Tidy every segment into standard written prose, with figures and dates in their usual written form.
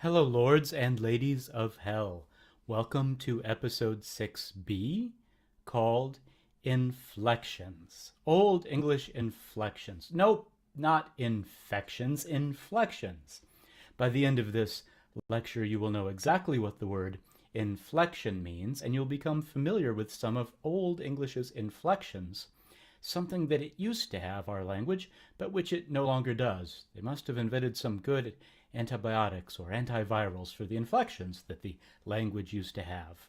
Hello, lords and ladies of hell. Welcome to episode 6b, called Inflections. Old English inflections. Nope, not infections, inflections. By the end of this lecture, you will know exactly what the word inflection means, and you'll become familiar with some of Old English's inflections, something that it used to have, our language, but which it no longer does. They must have invented some good antibiotics or antivirals for the inflections that the language used to have.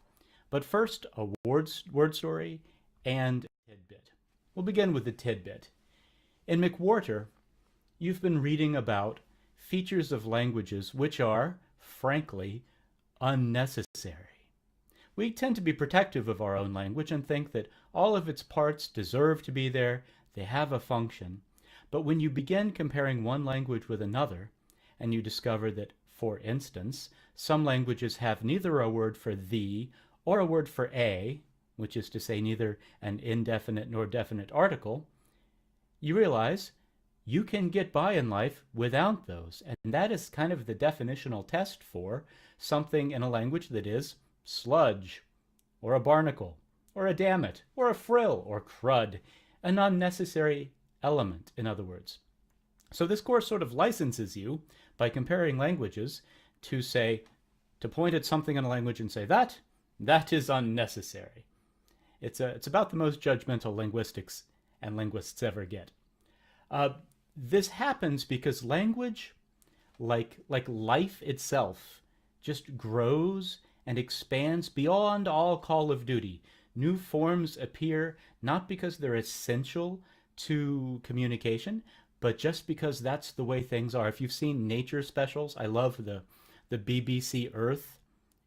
But first, a word story and a tidbit. We'll begin with the tidbit. In McWhorter, you've been reading about features of languages which are, frankly, unnecessary. We tend to be protective of our own language and think that all of its parts deserve to be there, they have a function. But when you begin comparing one language with another, and you discover that, for instance, some languages have neither a word for the or a word for a, which is to say neither an indefinite nor definite article, you realize you can get by in life without those. And that is kind of the definitional test for something in a language that is sludge, or a barnacle, or a dammit, or a frill, or crud, an unnecessary element, in other words. So this course sort of licenses you, by comparing languages, to point at something in a language and say, that is unnecessary. It's about the most judgmental linguistics and linguists ever get. This happens because language, like life itself, just grows and expands beyond all call of duty. New forms appear not because they're essential to communication, but just because that's the way things are. If you've seen nature specials, I love the BBC Earth.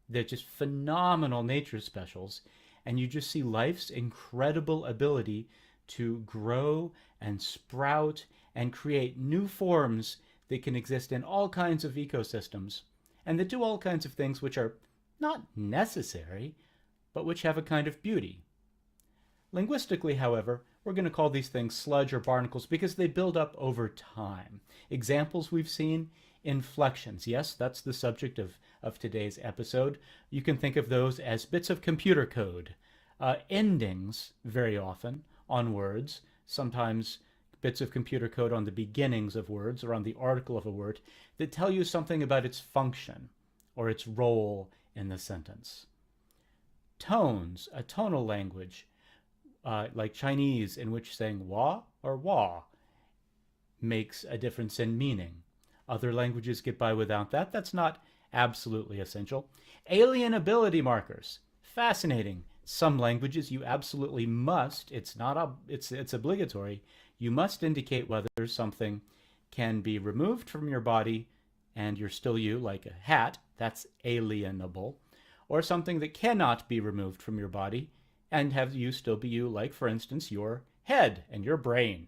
They're just phenomenal nature specials. And you just see life's incredible ability to grow and sprout and create new forms that can exist in all kinds of ecosystems and that do all kinds of things which are not necessary, but which have a kind of beauty. Linguistically, however, we're going to call these things sludge or barnacles because they build up over time. Examples we've seen, inflections. Yes, that's the subject of today's episode. You can think of those as bits of computer code. Endings, very often, on words, sometimes bits of computer code on the beginnings of words or on the article of a word that tell you something about its function or its role in the sentence. Tones, a tonal language, like Chinese, in which saying wa or wa makes a difference in meaning. Other languages get by without that. That's not absolutely essential. Alienability markers. Fascinating. Some languages you absolutely must, it's obligatory, you must indicate whether something can be removed from your body and you're still you, like a hat, that's alienable, or something that cannot be removed from your body and have you still be you, like, for instance, your head and your brain.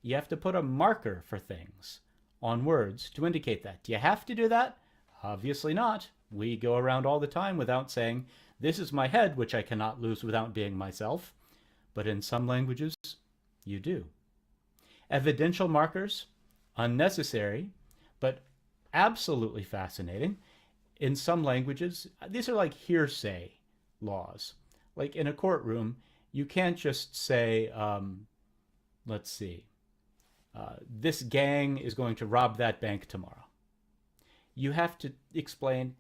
You have to put a marker for things on words to indicate that. Do you have to do that? Obviously not. We go around all the time without saying, this is my head, which I cannot lose without being myself. But in some languages, you do. Evidential markers, unnecessary, but absolutely fascinating. In some languages, these are like hearsay laws. Like in a courtroom, you can't just say, let's see, this gang is going to rob that bank tomorrow. You have to explain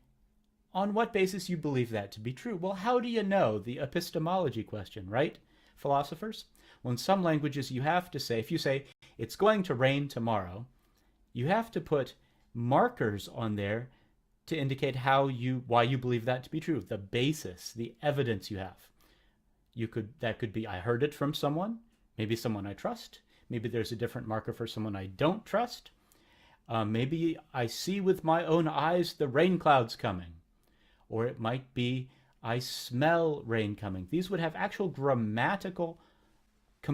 on what basis you believe that to be true. Well, how do you know? The epistemology question, right, philosophers? Well, in some languages, you have to say, if you say, it's going to rain tomorrow, you have to put markers on there to indicate why you believe that to be true, the basis, the evidence you have. That could be, I heard it from someone, maybe someone I trust, maybe there's a different marker for someone I don't trust, maybe I see with my own eyes the rain clouds coming, or it might be I smell rain coming. These would have actual grammatical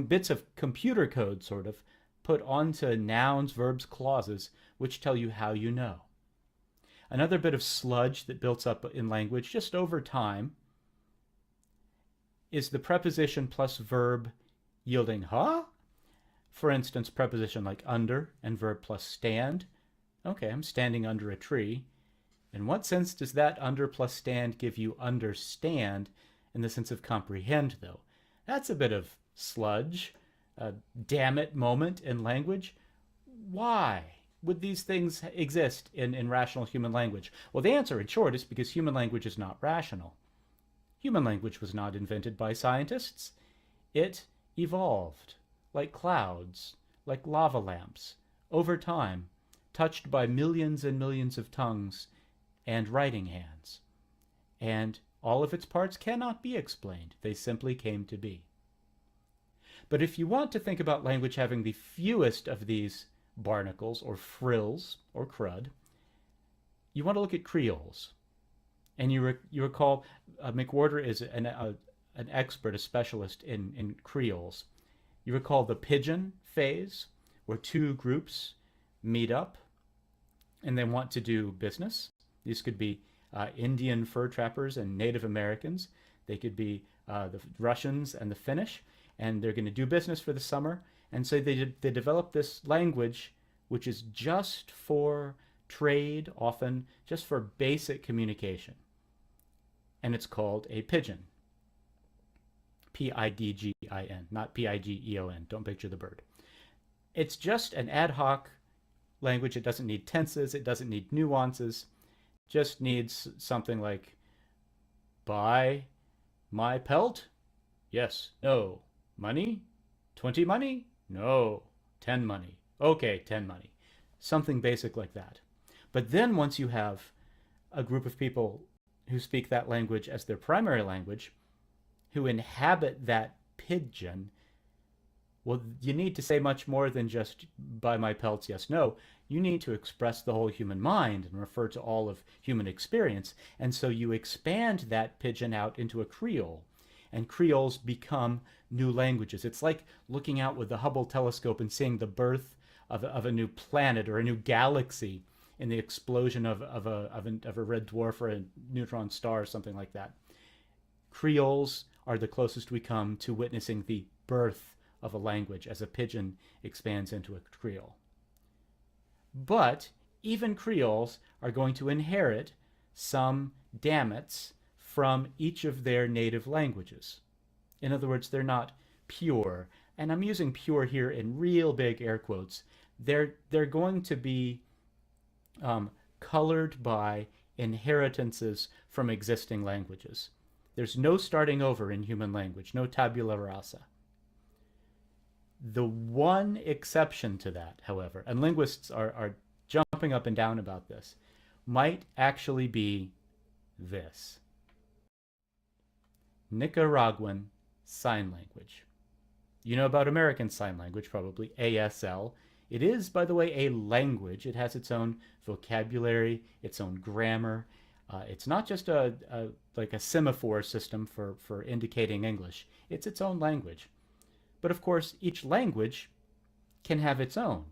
bits of computer code, sort of, put onto nouns, verbs, clauses, which tell you how you know. Another bit of sludge that builds up in language just over time is the preposition plus verb yielding huh? For instance, preposition like under and verb plus stand. Okay, I'm standing under a tree. In what sense does that under plus stand give you understand in the sense of comprehend, though? That's a bit of sludge, a damn it moment in language. Why would these things exist in rational human language? Well, the answer in short is because human language is not rational. Human language was not invented by scientists. It evolved like clouds, like lava lamps, over time, touched by millions and millions of tongues and writing hands. And all of its parts cannot be explained. They simply came to be. But if you want to think about language having the fewest of these barnacles or frills or crud, you want to look at creoles. And you recall McWhorter is an expert, a specialist in creoles. You recall the pigeon phase, where two groups meet up and they want to do business. These could be Indian fur trappers and Native Americans. They could be the Russians and the Finnish, and they're going to do business for the summer. And so they develop this language which is just for trade, often just for basic communication. And it's called a pidgin. P-I-D-G-I-N, not P-I-G-E-O-N. Don't picture the bird. It's just an ad hoc language. It doesn't need tenses. It doesn't need nuances. Just needs something like, buy my pelt? Yes. No. Money? 20 money? No. 10 money. Okay, 10 money. Something basic like that. But then once you have a group of people who speak that language as their primary language, who inhabit that pidgin, well, you need to say much more than just buy my pelts, yes, no. You need to express the whole human mind and refer to all of human experience. And so you expand that pidgin out into a creole. And creoles become new languages. It's like looking out with the Hubble telescope and seeing the birth of a new planet or a new galaxy in the explosion of a red dwarf or a neutron star or something like that. Creoles are the closest we come to witnessing the birth of a language as a pidgin expands into a creole. But even creoles are going to inherit some dammits from each of their native languages. In other words, they're not pure. And I'm using pure here in real big air quotes. They're going to be colored by inheritances from existing languages. There's no starting over in human language, no tabula rasa. The one exception to that, however, and linguists are jumping up and down about this, might actually be this. Nicaraguan Sign Language. You know about American Sign Language, probably, ASL. It is, by the way, a language. It has its own vocabulary, its own grammar. It's not just like a semaphore system for indicating English. It's its own language. But of course, each language can have its own.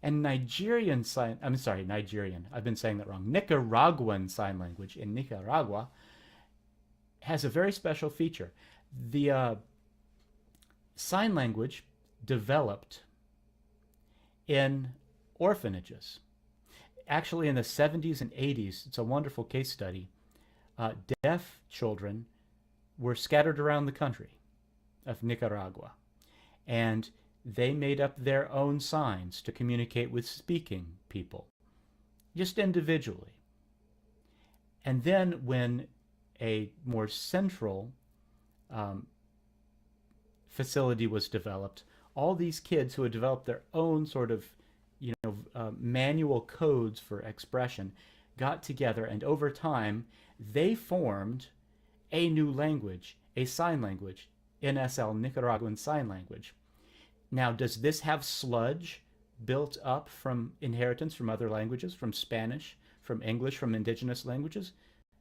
And Nigerian, I've been saying that wrong. Nicaraguan Sign Language in Nicaragua has a very special feature. The sign language developed in orphanages. Actually, in the 70s and 80s, it's a wonderful case study. Deaf children were scattered around the country of Nicaragua, and they made up their own signs to communicate with speaking people, just individually. And then when a more central facility was developed, all these kids who had developed their own sort of manual codes for expression got together, and over time they formed a new language, a sign language, NSL, Nicaraguan Sign Language. Now, does this have sludge built up from inheritance from other languages, from Spanish, from English, from indigenous languages?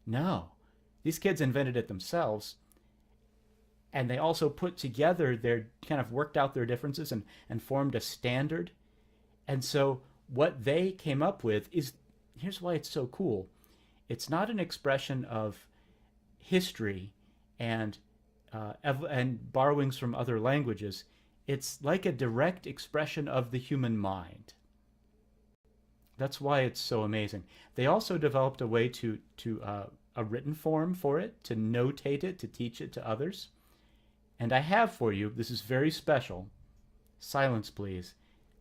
No. These kids invented it themselves, and they also put together worked out their differences and formed a standard. And so what they came up with is, here's why it's so cool. It's not an expression of history and borrowings from other languages. It's like a direct expression of the human mind. That's why it's so amazing. They also developed a way to a written form for it, to notate it, to teach it to others. And I have for you, this is very special. Silence, please.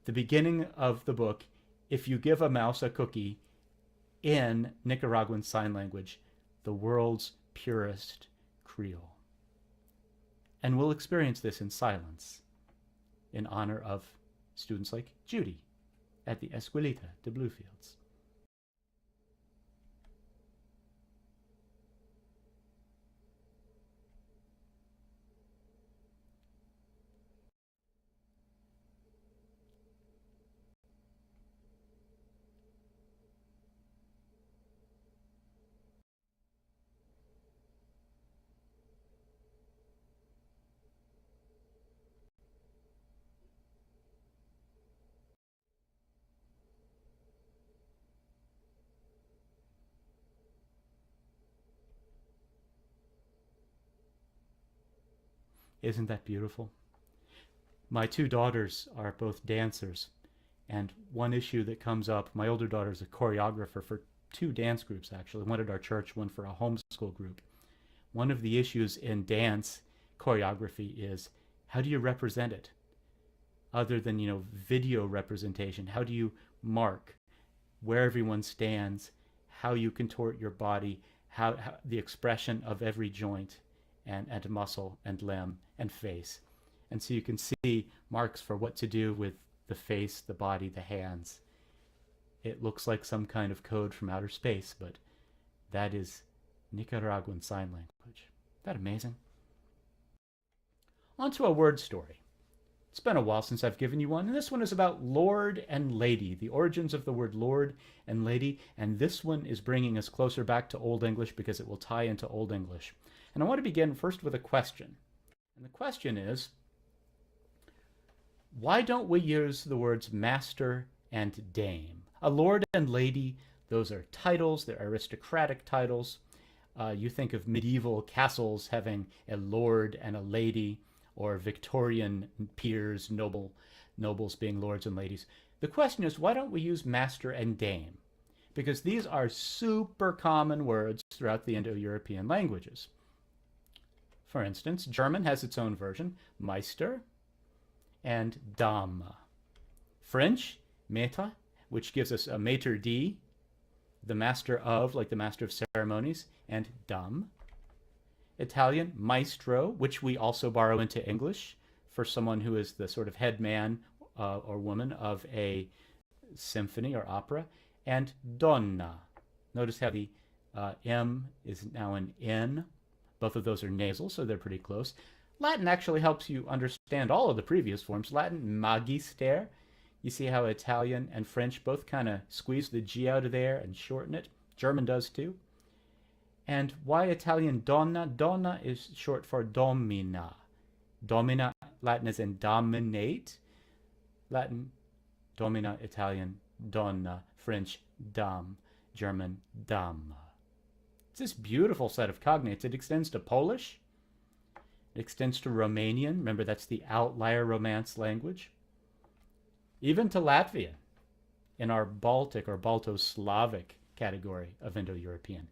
The beginning of the book, if you give a mouse a cookie in Nicaraguan Sign Language, the world's purest Creole. And we'll experience this in silence in honor of students like Judy at the Escuelita de Bluefields. Isn't that beautiful? My two daughters are both dancers, and one issue that comes up, my older daughter is a choreographer for two dance groups, actually, one at our church, one for a homeschool group. One of the issues in dance choreography is how do you represent it? Other than, video representation, how do you mark where everyone stands, how you contort your body, how the expression of every joint and muscle and limb and face. And so you can see marks for what to do with the face, the body, the hands. It looks like some kind of code from outer space, but that is Nicaraguan Sign Language. Isn't that amazing? On to a word story. It's been a while since I've given you one, and this one is about Lord and Lady, the origins of the word Lord and Lady, and this one is bringing us closer back to Old English because it will tie into Old English. And I want to begin first with a question. And the question is, why don't we use the words master and dame? A lord and lady, those are titles, they're aristocratic titles. You think of medieval castles having a lord and a lady, or Victorian peers, nobles being lords and ladies. The question is, why don't we use master and dame? Because these are super common words throughout the Indo-European languages. For instance, German has its own version, Meister and Dame. French, Maître, which gives us a Maître d, the master of, like the master of ceremonies, and Dame. Italian, Maestro, which we also borrow into English for someone who is the sort of head man or woman of a symphony or opera. And Donna. Notice how the M is now an N. Both of those are nasal, so they're pretty close. Latin actually helps you understand all of the previous forms. Latin, Magister. You see how Italian and French both kind of squeeze the G out of there and shorten it. German does too. And why Italian donna? Donna is short for domina. Domina, Latin is in dominate. Latin, domina, Italian, donna, French, dame, German, dame. It's this beautiful set of cognates. It extends to Polish. It extends to Romanian. Remember, that's the outlier Romance language. Even to Latvian in our Baltic or Balto-Slavic category of Indo-European.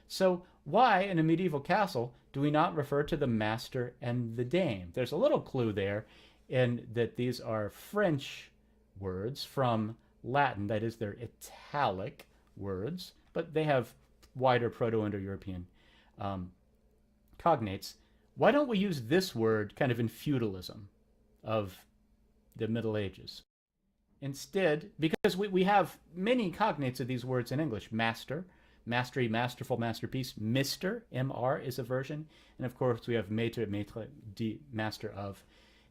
So why, in a medieval castle, do we not refer to the master and the dame? There's a little clue there in that these are French words from Latin. That is, they're italic words, but they have wider Proto-Indo-European cognates. Why don't we use this word kind of in feudalism of the Middle Ages? Instead, because we have many cognates of these words in English. Master, mastery, masterful, masterpiece. Mister, M-R, is a version. And of course, we have maître, maître, master of.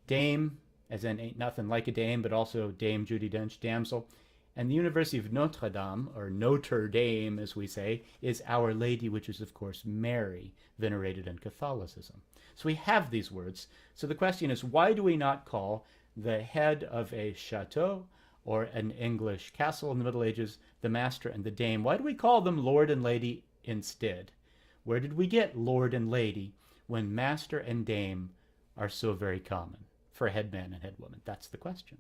Dame, as in ain't nothing like a dame, but also Dame Judi Dench, damsel. And the University of Notre Dame, or Notre Dame, as we say, is Our Lady, which is, of course, Mary, venerated in Catholicism. So we have these words. So the question is, why do we not call the head of a chateau or an English castle in the Middle Ages the master and the dame? Why do we call them lord and lady instead? Where did we get lord and lady when master and dame are so very common for headman and headwoman? That's the question.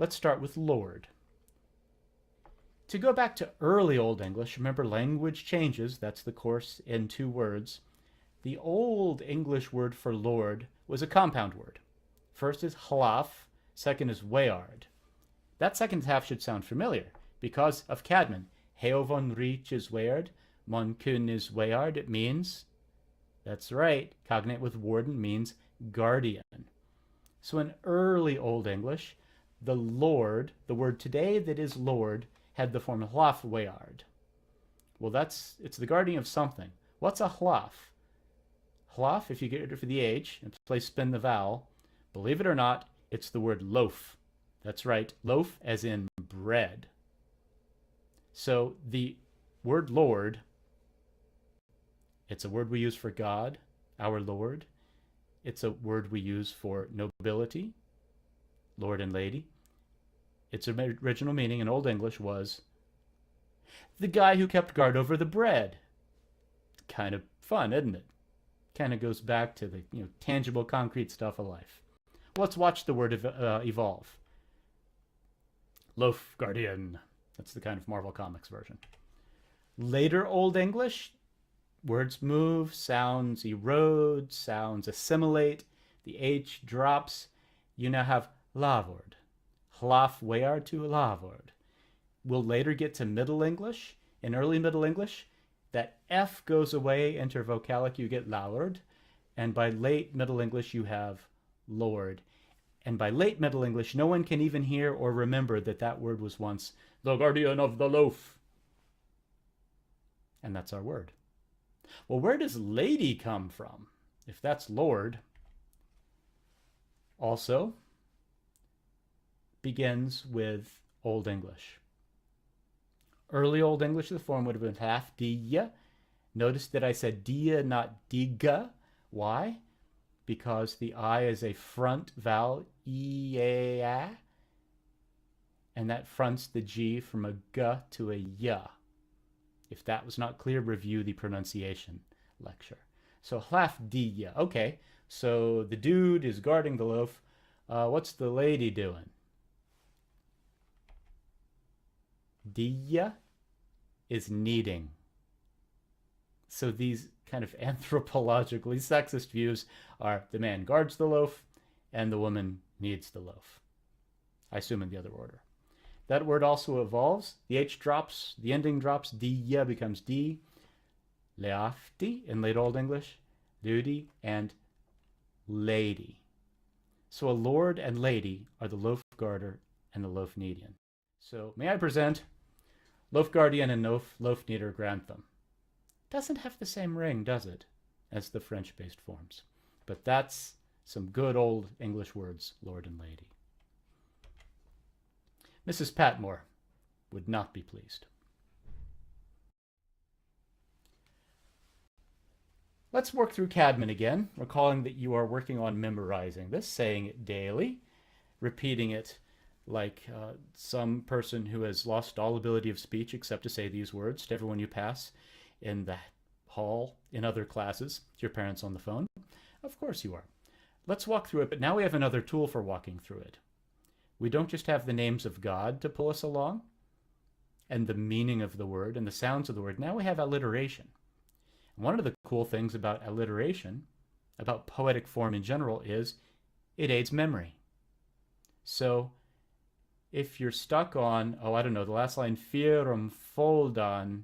Let's start with Lord. To go back to early Old English, remember language changes, that's the course in 2 words. The Old English word for Lord was a compound word. First is hlaf, second is weard. That second half should sound familiar because of Cadman. Heovon reach is weard, mon kun is weard. It means, that's right, cognate with warden means guardian. So in early Old English, the Lord, the word today that is Lord, had the form hlaf weard. Well, it's the guardian of something. What's a hlaf? Hlaf, if you get rid of the H and place spin the vowel, believe it or not, it's the word loaf. That's right, loaf as in bread. So the word Lord, it's a word we use for God, our Lord. It's a word we use for nobility, Lord and Lady. Its original meaning in Old English was the guy who kept guard over the bread. Kind of fun, isn't it? Kind of goes back to the tangible, concrete stuff of life. Let's watch the word evolve. Loaf guardian. That's the kind of Marvel Comics version. Later Old English, words move, sounds erode, sounds assimilate, the H drops. You now have lavord. Hlaf weard to lavord. We'll later get to Middle English. In early Middle English, that F goes away, enter vocalic, you get lallard. And by late Middle English, you have lord. And by late Middle English, no one can even hear or remember that that word was once the guardian of the loaf. And that's our word. Well, where does lady come from? If that's Lord, also begins with Old English. Early Old English, the form would have been half dia. Notice that I said dia, not diga. Why? Because the I is a front vowel, e-a, and that fronts the G from a g to a y. If that was not clear, review the pronunciation lecture. So hlaf dia. Okay, so the dude is guarding the loaf. What's the lady doing? Dia is kneading. So these kind of anthropologically sexist views are the man guards the loaf and the woman kneads the loaf. I assume in the other order. That word also evolves. The H drops, the ending drops, dia becomes D. Leafti in late Old English, duty, and lady. So a lord and lady are the loaf guarder and the loaf kneadian. So may I present loaf guardian and loaf kneader Grantham. Doesn't have the same ring, does it, as the French-based forms. But that's some good old English words, lord and lady. Mrs. Patmore would not be pleased. Let's work through Cadman again, recalling that you are working on memorizing this, saying it daily, repeating it like some person who has lost all ability of speech except to say these words to everyone you pass in the hall, in other classes, your parents on the phone. Of course you are. Let's walk through it, but now we have another tool for walking through it. We don't just have the names of God to pull us along and the meaning of the word and the sounds of the word. Now we have alliteration. And one of the cool things about alliteration, about poetic form in general, is it aids memory. So if you're stuck on, I don't know, the last line, firum foldan,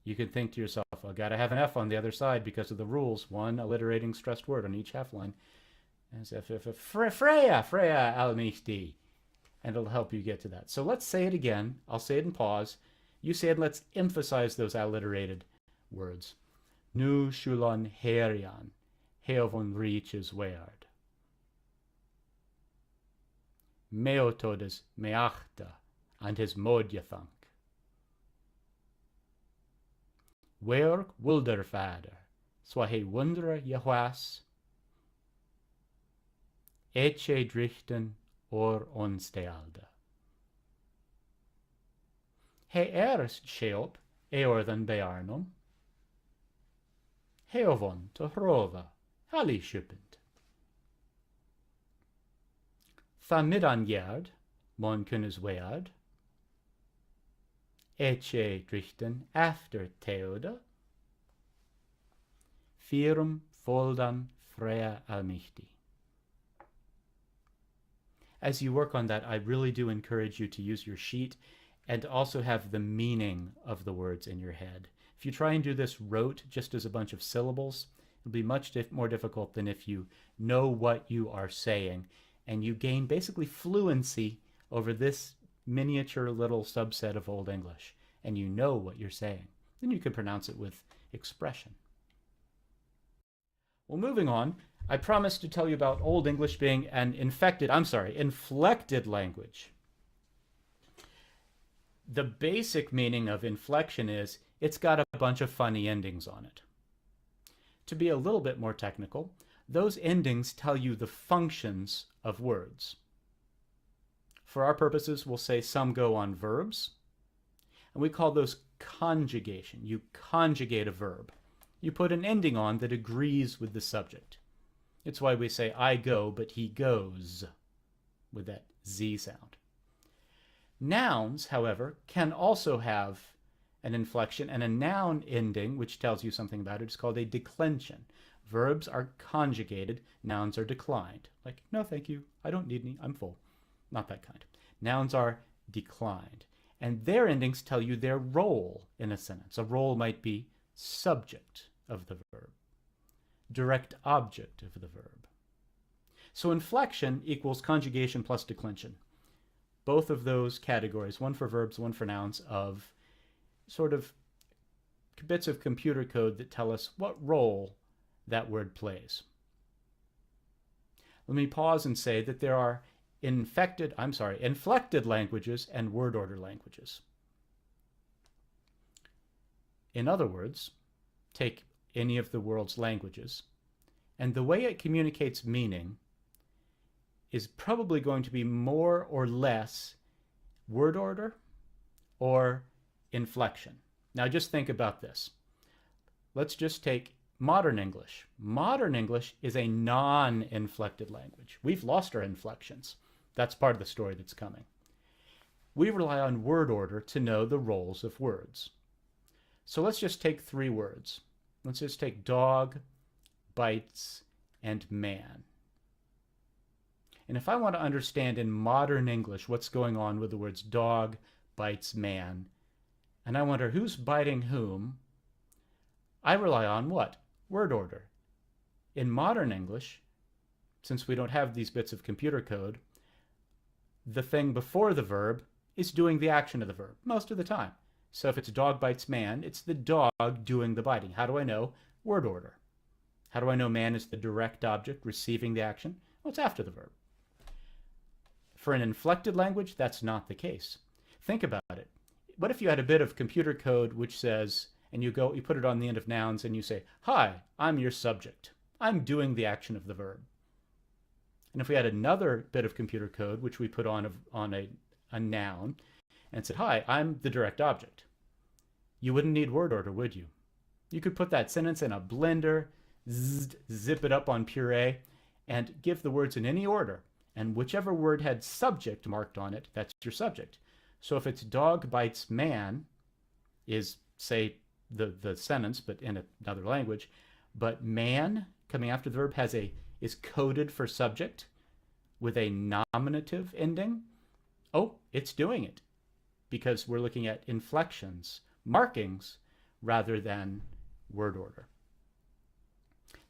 you can think to yourself, I gotta have an F on the other side because of the rules. One alliterating stressed word on each half line. As if Freya almichti. And it'll help you get to that. So let's say it again. I'll say it in pause. You say it, let's emphasize those alliterated words. Nu shulon herian, heovon reaches weard. Meotodes meachta, and his modjathank. Werk wuldervader, swahe wundere jehwas. Eche drichten or onstealde. He sheop eor than bearnum. Heovon to hrova, halli schuppend. Thamidan jerd, Mon kunnes wead. Eche drichten after Theoda. Firum foldan Freya almichti. As you work on that, I really do encourage you to use your sheet and also have the meaning of the words in your head. If you try and do this rote just as a bunch of syllables, it'll be much more difficult than if you know what you are saying and you gain basically fluency over this miniature little subset of Old English, and you know what you're saying. Then you can pronounce it with expression. Well, moving on, I promised to tell you about Old English being an inflected language. The basic meaning of inflection is it's got a bunch of funny endings on it. To be a little bit more technical, those endings tell you the functions of words. For our purposes, we'll say some go on verbs, and we call those conjugation. You conjugate a verb. You put an ending on that agrees with the subject. It's why we say I go, but he goes, with that Z sound. Nouns, however, can also have an inflection, and a noun ending, which tells you something about it, is called a declension. Verbs are conjugated, nouns are declined. Like, no thank you, I don't need any, I'm full. Not that kind. Nouns are declined. And their endings tell you their role in a sentence. A role might be subject of the verb, direct object of the verb. So inflection equals conjugation plus declension. Both of those categories, one for verbs, one for nouns, of sort of bits of computer code that tell us what role that word plays. Let me pause and say that there are inflected languages and word order languages. In other words, take any of the world's languages, and the way it communicates meaning is probably going to be more or less word order or inflection. Now just think about this. Let's just take modern English. Modern English is a non-inflected language. We've lost our inflections. That's part of the story that's coming. We rely on word order to know the roles of words. So let's just take three words. Let's just take dog, bites, and man. And if I want to understand in modern English what's going on with the words dog, bites, man, and I wonder who's biting whom, I rely on what? Word order. In modern English, since we don't have these bits of computer code, the thing before the verb is doing the action of the verb most of the time. So if it's dog bites man, it's the dog doing the biting. How do I know? Word order. How do I know man is the direct object receiving the action? Well, it's after the verb. For an inflected language, that's not the case. Think about it. What if you had a bit of computer code which says, and you put it on the end of nouns and you say, hi, I'm your subject. I'm doing the action of the verb. And if we had another bit of computer code which we put on a noun and said, hi, I'm the direct object, you wouldn't need word order, would you? You could put that sentence in a blender, zip it up on puree, and give the words in any order. And whichever word had subject marked on it, that's your subject. So if it's dog bites man is, say, the sentence, but in another language, but man coming after the verb is coded for subject with a nominative ending, oh, it's doing it, because we're looking at inflections, markings, rather than word order.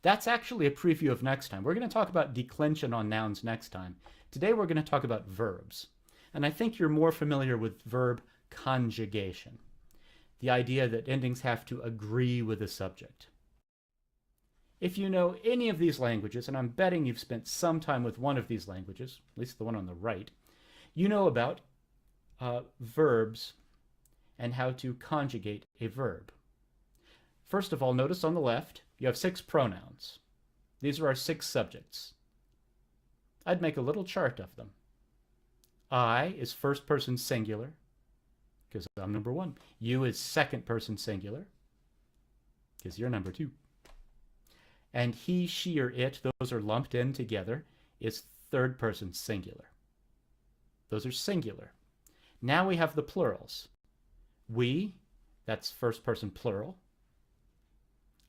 That's actually a preview of next time. We're going to talk about declension on nouns next time. Today we're going to talk about verbs. And I think you're more familiar with verb conjugation, the idea that endings have to agree with the subject. If you know any of these languages, and I'm betting you've spent some time with one of these languages, at least the one on the right, you know about verbs and how to conjugate a verb. First of all, notice on the left, you have 6 pronouns. These are our 6 subjects. I'd make a little chart of them. I is first person singular, because I'm number 1. You is second person singular, because you're number 2. And he, she, or it, those are lumped in together, is third person singular. Those are singular. Now we have the plurals. We, that's first person plural.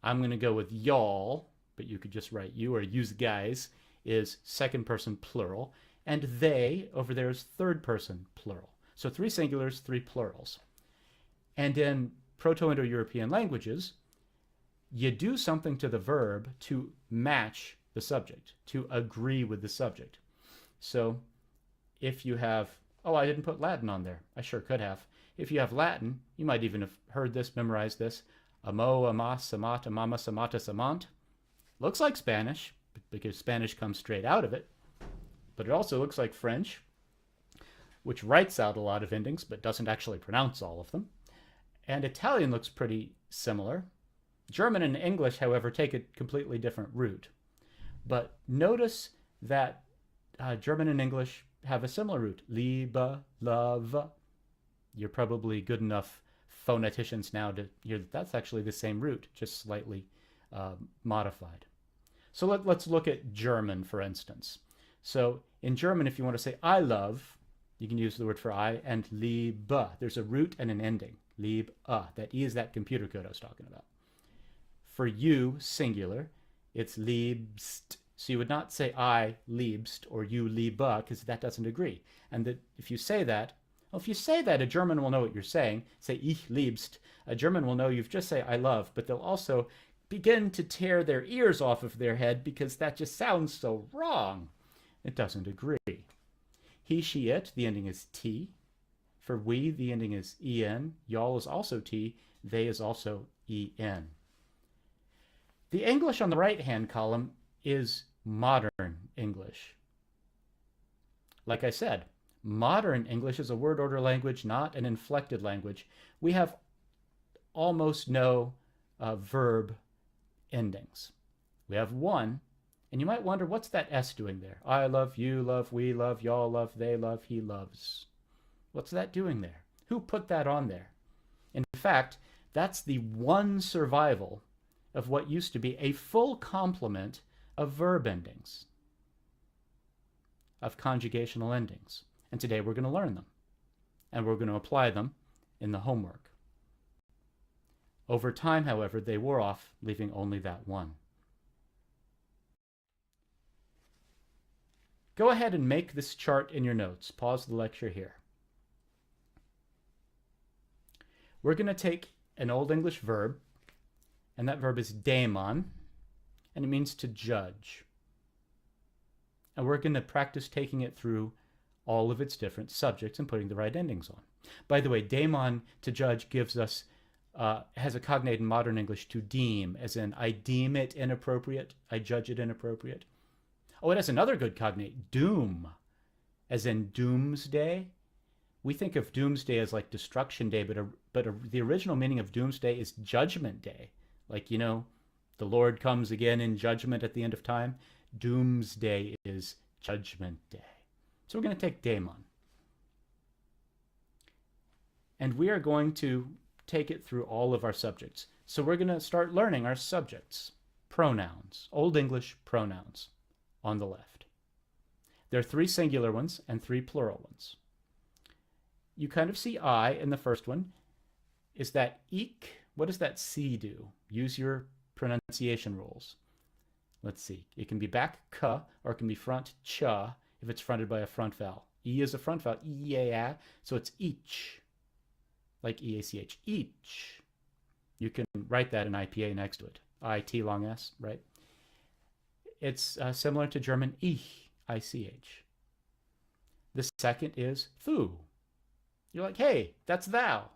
I'm going to go with y'all, but you could just write you or use guys, is second person plural. And they over there is third person plural. So 3 singulars, 3 plurals. And in Proto-Indo-European languages, you do something to the verb to match the subject, to agree with the subject. So if you have, oh, I didn't put Latin on there. I sure could have. If you have Latin, you might even have heard this, memorized this. Amo, amas, amat, amama, samata, samant. Looks like Spanish, because Spanish comes straight out of it. But it also looks like French, which writes out a lot of endings, but doesn't actually pronounce all of them. And Italian looks pretty similar. German and English, however, take a completely different root. But notice that German and English have a similar root. Liebe, love. You're probably good enough phoneticians now to hear that that's actually the same root, just slightly modified. So let's look at German, for instance. So in German, if you want to say I love, you can use the word for I and liebe. There's a root and an ending. Liebe. That E is that computer code I was talking about. For you, singular, it's liebst. So you would not say I liebst or you liebe, because that doesn't agree. And that if you say that, well, if you say that, a German will know what you're saying. Say ich liebst. A German will know you've just say I love, but they'll also begin to tear their ears off of their head because that just sounds so wrong. It doesn't agree. He, she, it, the ending is T. For we, the ending is en. Y'all is also T. They is also en. The English on the right-hand column is modern English. Like I said, modern English is a word order language, not an inflected language. We have almost no verb endings. We have one, and you might wonder, what's that S doing there? I love, you love, we love, y'all love, they love, he loves. What's that doing there? Who put that on there? In fact, that's the one survival of what used to be a full complement of verb endings, of conjugational endings. And today we're going to learn them, and we're going to apply them in the homework. Over time, however, they wore off, leaving only that one. Go ahead and make this chart in your notes. Pause the lecture here. We're going to take an Old English verb, and that verb is daemon, and it means to judge. And we're going to practice taking it through all of its different subjects and putting the right endings on. By the way, daemon, to judge, gives us, has a cognate in modern English, to deem, as in I deem it inappropriate, I judge it inappropriate. Oh, it has another good cognate, doom, as in doomsday. We think of doomsday as like destruction day, but the original meaning of doomsday is judgment day. Like, you know, the Lord comes again in judgment at the end of time. Doomsday is judgment day. So we're going to take daemon. And we are going to take it through all of our subjects. So we're going to start learning our subjects. Pronouns, Old English pronouns on the left. There are 3 singular ones and 3 plural ones. You kind of see I in the first one. Is that eek? What does that C do? Use your pronunciation rules. Let's see. It can be back ka, or it can be front cha if it's fronted by a front vowel. E is a front vowel. Yeah, so it's each. Like E-A-C-H. Each. You can write that in IPA next to it. I-T long S, right? It's similar to German ich, I-C-H. The second is thu. You're like, hey, that's thou.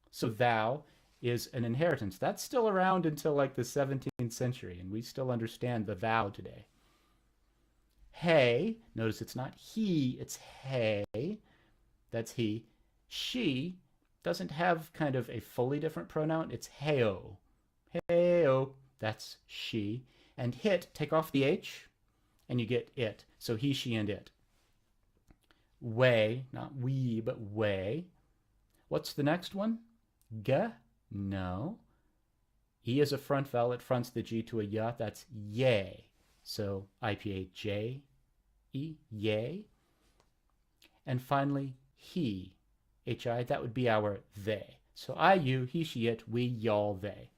So thou is an inheritance. That's still around until like the 17th century, and we still understand the thou today. Hey, notice it's not he, it's hey. That's he. She doesn't have kind of a fully different pronoun. It's heyo. Heyo, that's she. And hit, take off the H, and you get it. So he, she, and it. Way, not we, but way. What's the next one? G? No. E is a front vowel. It fronts the G to a Y. That's yay. So IPA J, E, yay. And finally, he, hi, that would be our they. So I, you, he, she, it, we, y'all, they.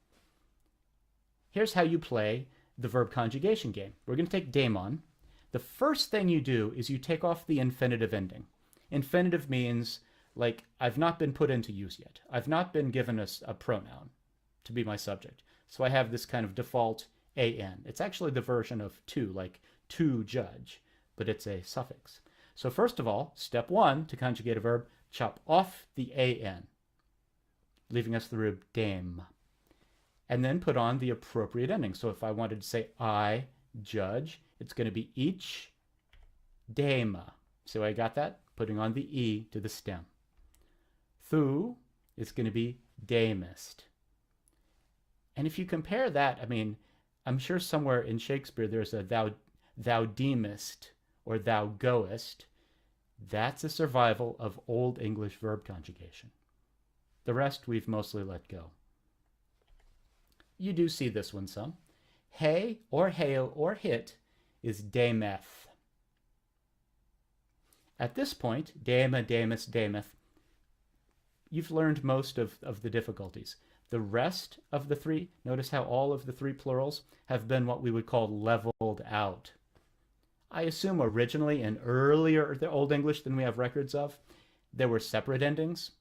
Here's how you play the verb conjugation game. We're going to take daemon. The first thing you do is you take off the infinitive ending. Infinitive means, like, I've not been put into use yet. I've not been given a pronoun to be my subject. So I have this kind of default an. It's actually the version of to, like to judge, but it's a suffix. So first of all, step one to conjugate a verb, chop off the an, leaving us the verb dame. And then put on the appropriate ending. So if I wanted to say I judge, it's going to be each dame. So I got that? Putting on the E to the stem. Thu is going to be damest. And if you compare that, I mean, I'm sure somewhere in Shakespeare there's a thou deemest or thou goest. That's a survival of Old English verb conjugation. The rest we've mostly let go. You do see this one some. Hey or hail or hit is dameth. At this point, dama, damus, dameth, you've learned most of the difficulties. The rest of the three, notice how all of the three plurals have been what we would call leveled out. I assume originally in earlier the Old English than we have records of, there were separate endings.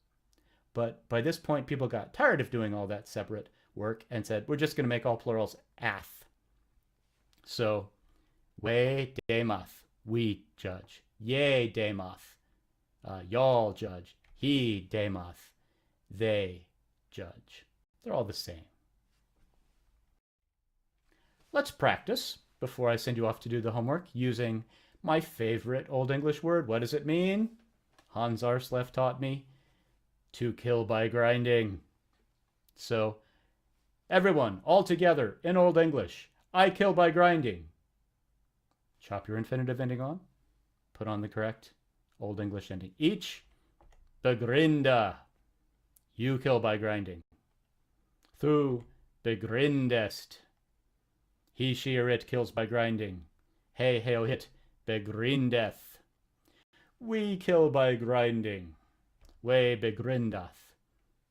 But by this point, people got tired of doing all that separate work and said, we're just going to make all plurals ath. So, we damoth, we judge. Ye damoth, y'all judge. He damoth, they judge. They're all the same. Let's practice before I send you off to do the homework using my favorite Old English word. What does it mean? Hans Arsleff taught me. To kill by grinding. So, everyone, all together in Old English. I kill by grinding. Chop your infinitive ending on. Put on the correct Old English ending. Each begrinda. You kill by grinding. Thu begrindest. He, she, or it kills by grinding. Hey, hail, hit begrindeth. We kill by grinding. We begrindath.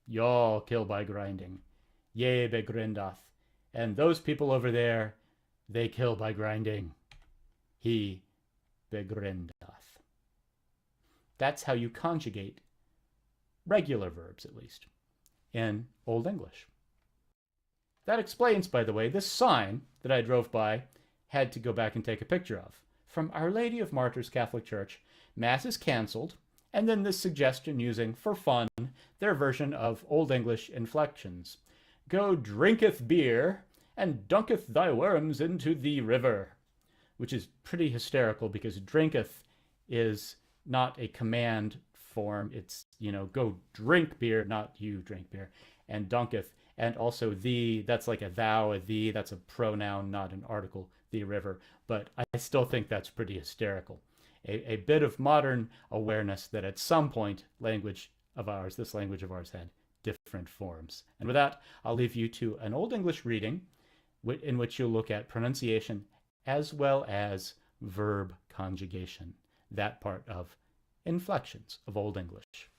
Y'all kill by grinding. Ye begrindath. And those people over there, they kill by grinding. He begrindath. That's how you conjugate regular verbs, at least, in Old English. That explains, by the way, this sign that I drove by had to go back and take a picture of. From Our Lady of Martyrs Catholic Church, Mass is canceled, and then this suggestion using, for fun, their version of Old English inflections. Go drinketh beer, and dunketh thy worms into the river. Which is pretty hysterical because drinketh is not a command form. It's, go drink beer, not you drink beer. And dunketh, and also thee, that's like a thou, a thee, that's a pronoun, not an article, the river. But I still think that's pretty hysterical. A bit of modern awareness that at some point, this language of ours had different forms. And with that, I'll leave you to an Old English reading in which you'll look at pronunciation as well as verb conjugation, that part of inflections of Old English.